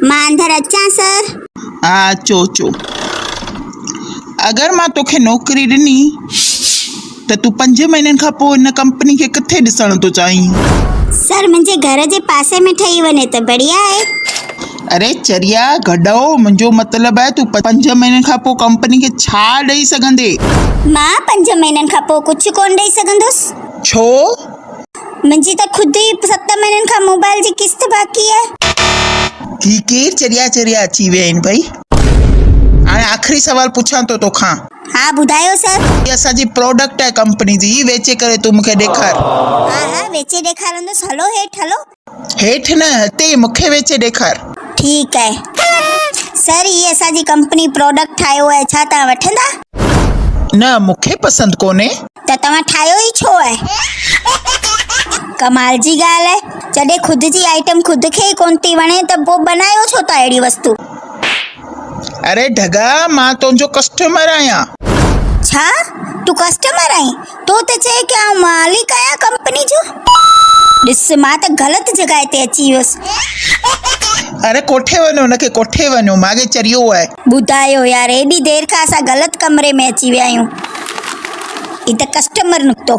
मां अंदर अचां सर? हा चो अगर मां तोखे नौकरी ॾिनी त तूं 5 महीननि खां पोइ हिन कंपनी खे किथे ॾिसण थो चाहीं? सर मुंहिंजे घर जे पासे में ठही वञे त बढ़िया आहे। अरे चरिया गॾो, मुंहिंजो मतिलबु आहे तूं 5 महीननि खां पोइ कंपनी खे छा ॾेई सघंदे? मां 5 महीननि खां पोइ कुझु कोन ॾेई सघंदुसि। छो? मुंहिंजी त ख़ुदि ई 7 महीननि खां मोबाइल जी किस्त बाक़ी आहे। ही केरु चरिया अची विया आहिनि भई? हाणे आख़िरी सवाल पुछां थो तोखां। हा ॿुधायो सर। ही असांजी प्रोडक्ट आहे कंपनी जी, वेचे करे तूं मूंखे ॾेखार। हा वेचे ॾेखारंदुसि। हलो हेठि हलो। हेठि न, हिते मूंखे वेचे ॾेखार। ठीकु आहे सर, ही असांजी कंपनी प्रोडक्ट ठाहियो आहे, छा तव्हां वठंदा? न मूंखे पसंदि कोन्हे। त तव्हां ठाहियो ई छो आहे? कमाल जी ॻाल्हि आहे, जॾहिं ख़ुदि जी आइटम ख़ुदि खे ई कोन थी वणे त पोइ बनायो छो था अहिड़ी वस्तु? अरे ढगा, मां तुंहिंजो कस्टमर आहियां। छा तूं कस्टमर आहीं? तो त चए कि आउं मालिक आहियां कंपनी जो। ॾिस मां त ग़लति जॻह ते अची वियुसि। अरे कोठे वञो, हुनखे कोठे वञो, मागे चरियो आहे। ॿुधायो यार, एॾी देरि खां असां ग़लति कमरे में अची विया आहियूं। ही त कस्टमर निकितो।